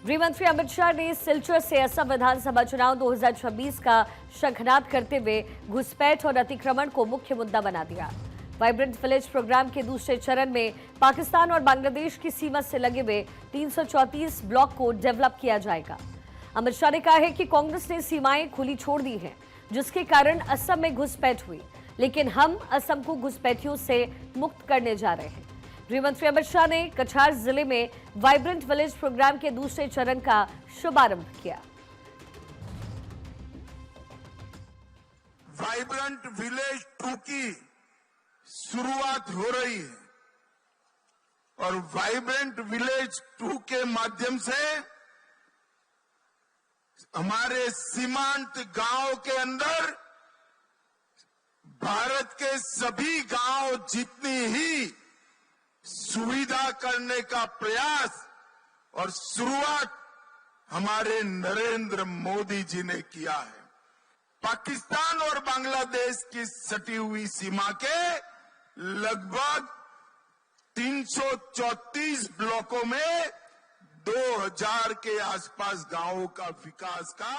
गृहमंत्री अमित शाह ने सिलचर से असम विधानसभा चुनाव 2026 का शंखनाद करते हुए घुसपैठ और अतिक्रमण को मुख्य मुद्दा बना दिया। वाइब्रेंट विलेज प्रोग्राम के दूसरे चरण में पाकिस्तान और बांग्लादेश की सीमा से लगे हुए 334 ब्लॉक को डेवलप किया जाएगा। अमित शाह ने कहा है कि कांग्रेस ने सीमाएं खुली छोड़ दी हैं, जिसके कारण असम में घुसपैठ हुई, लेकिन हम असम को घुसपैठियों से मुक्त करने जा रहे हैं। गृहमंत्री अमित शाह ने कछार जिले में वाइब्रेंट विलेज प्रोग्राम के दूसरे चरण का शुभारंभ किया। वाइब्रेंट विलेज 2 की शुरुआत हो रही है और वाइब्रेंट विलेज 2 के माध्यम से हमारे सीमांत गांव के अंदर भारत के सभी गांव जितनी ही सुविधा करने का प्रयास और शुरुआत हमारे नरेंद्र मोदी जी ने किया है। पाकिस्तान और बांग्लादेश की सटी हुई सीमा के लगभग 334 ब्लॉकों में 2000 के आसपास गांवों का विकास का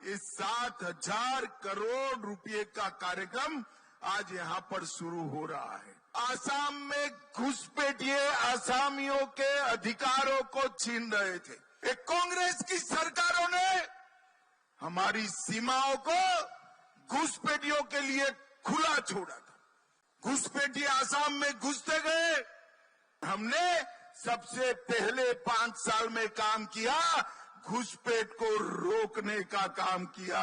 इस 7,000 करोड़ रुपए का कार्यक्रम आज यहां पर शुरू हो रहा है। आसाम में घुसपैठिए आसामियों के अधिकारों को छीन रहे थे। एक कांग्रेस की सरकारों ने हमारी सीमाओं को घुसपैठियों के लिए खुला छोड़ा था। घुसपैठिए आसाम में घुसते गए। हमने सबसे पहले 5 साल में काम किया, घुसपैठ को रोकने का काम किया।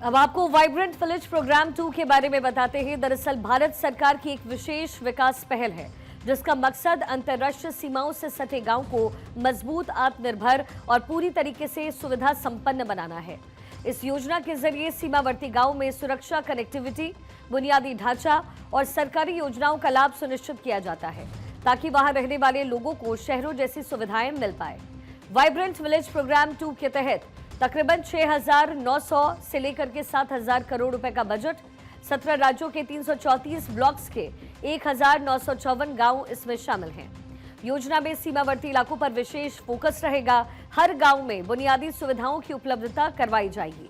अब आपको वाइब्रेंट विलेज प्रोग्राम 2 के बारे में बताते हैं। दरअसल भारत सरकार की एक विशेष विकास पहल है, जिसका मकसद अंतर्राष्ट्रीय सीमाओं से सटे गांव को मजबूत, आत्मनिर्भर और पूरी तरीके से सुविधा संपन्न बनाना है। इस योजना के जरिए सीमावर्ती गांव में सुरक्षा, कनेक्टिविटी, बुनियादी ढांचा और सरकारी योजनाओं का लाभ सुनिश्चित किया जाता है, ताकि वहां रहने वाले लोगों को शहरों जैसी सुविधाएं मिल पाए। वाइब्रेंट विलेज प्रोग्राम 2 के तहत तकरीबन 6,900 से लेकर के 7,000 करोड़ रुपए का बजट, 17 राज्यों के 334 ब्लॉक्स के 1,954 गांव इसमें शामिल हैं। योजना में सीमावर्ती इलाकों पर विशेष फोकस रहेगा। हर गांव में बुनियादी सुविधाओं की उपलब्धता करवाई जाएगी।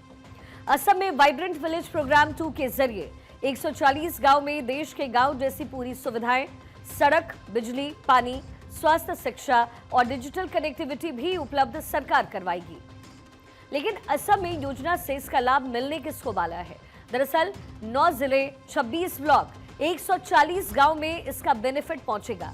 असम में वाइब्रेंट विलेज प्रोग्राम 2 के जरिए 140 गांव में देश के गांव जैसी पूरी सुविधाएं, सड़क, बिजली, पानी, स्वास्थ्य, शिक्षा और डिजिटल कनेक्टिविटी भी उपलब्ध सरकार करवाएगी। लेकिन असम में योजना से इसका लाभ मिलने किसको वाला है? दरअसल 9 जिले, 26 ब्लॉक, 140 गांव में इसका बेनिफिट पहुंचेगा।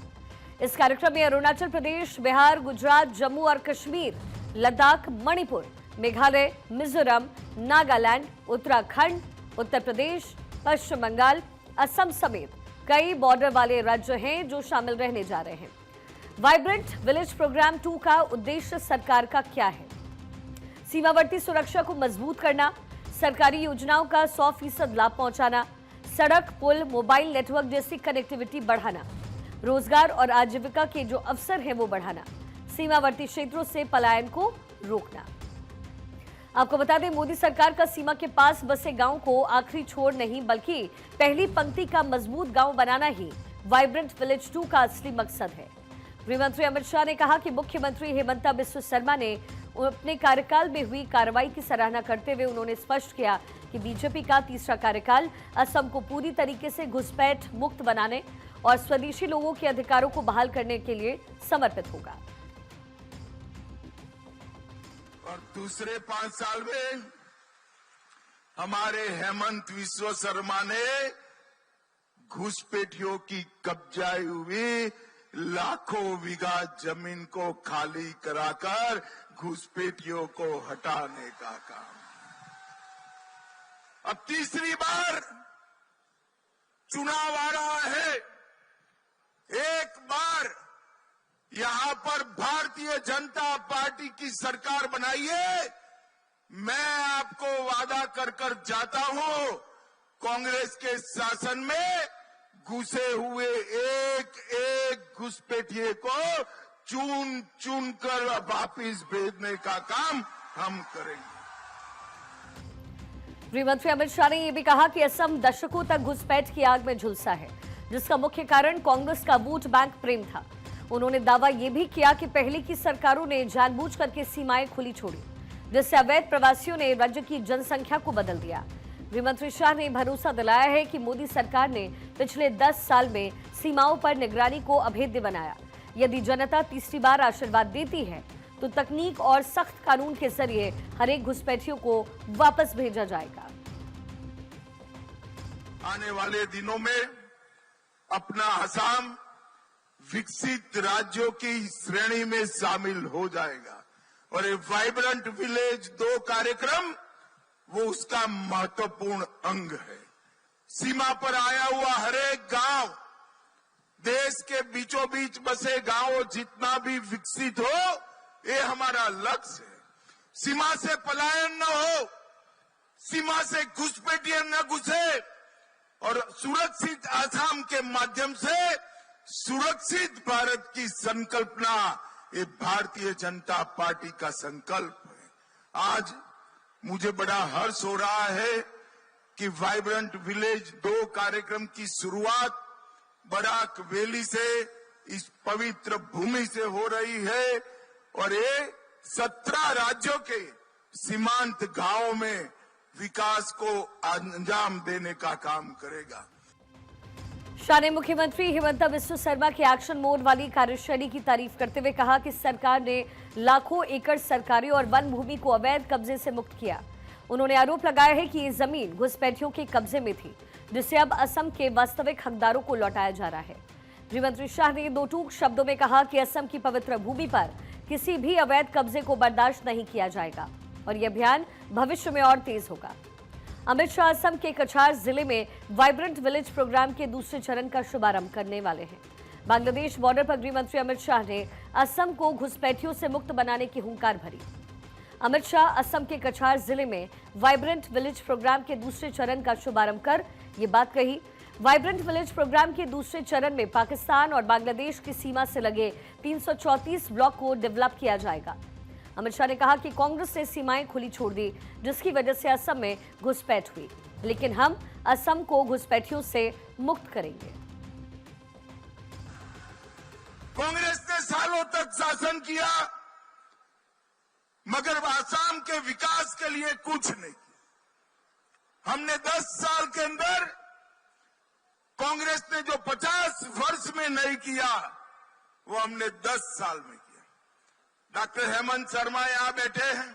इस कार्यक्रम में अरुणाचल प्रदेश, बिहार, गुजरात, जम्मू और कश्मीर, लद्दाख, मणिपुर, मेघालय, मिजोरम, नागालैंड, उत्तराखंड, उत्तर प्रदेश, पश्चिम बंगाल, असम समेत कई बॉर्डर वाले राज्य हैं जो शामिल रहने जा रहे हैं। वाइब्रेंट विलेज प्रोग्राम 2 का उद्देश्य सरकार का क्या है? सीमावर्ती सुरक्षा को मजबूत करना, सरकारी योजनाओं का 100% लाभ पहुंचाना, सड़क, पुल, मोबाइल नेटवर्क जैसी कनेक्टिविटी बढ़ाना, रोजगार और आजीविका के जो अवसर हैं वो बढ़ाना, सीमावर्ती क्षेत्रों से पलायन को रोकना। आपको बता दें, मोदी सरकार का सीमा के पास बसे गांव को आखिरी छोर नहीं, बल्कि पहली पंक्ति का मजबूत गांव बनाना ही वाइब्रेंट विलेज 2 का असली मकसद है। गृहमंत्री अमित शाह ने कहा कि मुख्यमंत्री हेमंता बिस्वा शर्मा ने अपने कार्यकाल में हुई कार्रवाई की सराहना करते हुए उन्होंने स्पष्ट किया कि बीजेपी का तीसरा कार्यकाल असम को पूरी तरीके से घुसपैठ मुक्त बनाने और स्वदेशी लोगों के अधिकारों को बहाल करने के लिए समर्पित होगा। और दूसरे 5 साल में हमारे हेमंत बिस्वा शर्मा ने घुसपैठियों की कब्जाई हुई लाखों बीघा जमीन को खाली कराकर घुसपैठियों को हटाने का काम। अब तीसरी बार चुनाव आ रहा है। एक बार यहां पर भारतीय जनता पार्टी की सरकार बनाइए। मैं आपको वादा कर जाता हूं, कांग्रेस के शासन में घुसे हुए एक घुसपैठिए को चुन कर वापिस भेजने का काम हम करेंगे। गृहमंत्री अमित शाह ने यह भी कहा कि असम दशकों तक घुसपैठ की आग में झुलसा है, जिसका मुख्य कारण कांग्रेस का वोट बैंक प्रेम था। उन्होंने दावा यह भी किया कि पहले की सरकारों ने जानबूझ करके सीमाएं खुली छोड़ी, जिससे अवैध प्रवासियों ने राज्य की जनसंख्या को बदल दिया। गृहमंत्री शाह ने भरोसा दिलाया है कि मोदी सरकार ने पिछले 10 साल में सीमाओं पर निगरानी को अभेद्य बनाया। यदि जनता तीसरी बार आशीर्वाद देती है तो तकनीक और सख्त कानून के जरिए हर एक घुसपैठियों को वापस भेजा जाएगा। आने वाले दिनों में अपना असम विकसित राज्यों की श्रेणी में शामिल हो जाएगा और ये वाइब्रेंट विलेज 2 कार्यक्रम वो उसका महत्वपूर्ण अंग है। सीमा पर आया हुआ हर एक गांव, देश के बीचों बीच बसे गांव जितना भी विकसित हो, ये हमारा लक्ष्य है। सीमा से पलायन न हो, सीमा से घुसपैठिए न घुसे और सुरक्षित आसाम के माध्यम से सुरक्षित भारत की संकल्पना ये भारतीय जनता पार्टी का संकल्प है। आज मुझे बड़ा हर्ष हो रहा है कि वाइब्रेंट विलेज 2 कार्यक्रम की शुरुआत बराक वैली से, इस पवित्र भूमि से हो रही है और ये 17 राज्यों के सीमांत गांवों में विकास को अंजाम देने का काम करेगा। शाह ने मुख्यमंत्री हिमंता बिस्वा शर्मा के एक्शन मोड वाली कार्यशैली की तारीफ करते हुए कहा कि सरकार ने लाखों एकड़ सरकारी और वन भूमि को अवैध कब्जे से मुक्त किया। उन्होंने आरोप लगाया है कि ये जमीन घुसपैठियों के कब्जे में थी, जिसे अब असम के वास्तविक हकदारों को लौटाया जा रहा है। गृहमंत्री शाह ने 2 टूक शब्दों में कहा कि असम की पवित्र भूमि पर किसी भी अवैध कब्जे को बर्दाश्त नहीं किया जाएगा और यह अभियान भविष्य में और तेज होगा। अमित शाह असम के कछार जिले में वाइब्रेंट विलेज प्रोग्राम के दूसरे चरण का शुभारंभ करने वाले हैं। बांग्लादेश बॉर्डर पर गृहमंत्री अमित शाह ने असम को घुसपैठियों से मुक्त बनाने की हुंकार भरी। अमित शाह असम के कछार जिले में वाइब्रेंट विलेज प्रोग्राम के दूसरे चरण का शुभारंभ कर ये बात कही। वाइब्रेंट विलेज प्रोग्राम के दूसरे चरण में पाकिस्तान और बांग्लादेश की सीमा से लगे 334 ब्लॉक को डेवलप किया जाएगा। अमित शाह ने कहा कि कांग्रेस ने सीमाएं खुली छोड़ दी, जिसकी वजह से असम में घुसपैठ हुई, लेकिन हम असम को घुसपैठियों से मुक्त करेंगे। कांग्रेस ने सालों तक शासन किया मगर असम के विकास के लिए कुछ नहीं किया। हमने 10 साल के अंदर कांग्रेस ने जो 50 वर्ष में नहीं किया वो हमने 10 साल में किया। डॉक्टर हेमंत शर्मा यहां बैठे हैं।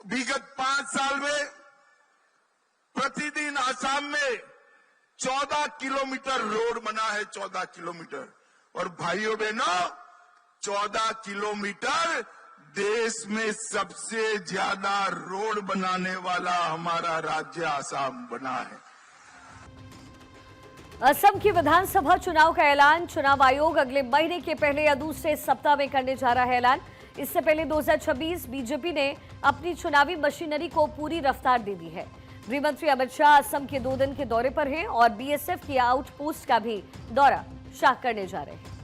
विगत 5 साल में प्रतिदिन असम में 14 किलोमीटर रोड बना है, 14 किलोमीटर। और भाइयों बहनों, 14 किलोमीटर देश में सबसे ज्यादा रोड बनाने वाला हमारा राज्य असम बना है। असम की विधानसभा चुनाव का ऐलान चुनाव आयोग अगले महीने के पहले या दूसरे सप्ताह में करने जा रहा है ऐलान। इससे पहले 2026 बीजेपी ने अपनी चुनावी मशीनरी को पूरी रफ्तार दे दी है। गृहमंत्री अमित शाह असम के 2 दिन के दौरे पर हैं और बीएसएफ की आउटपोस्ट का भी दौरा शाह करने जा रहे हैं।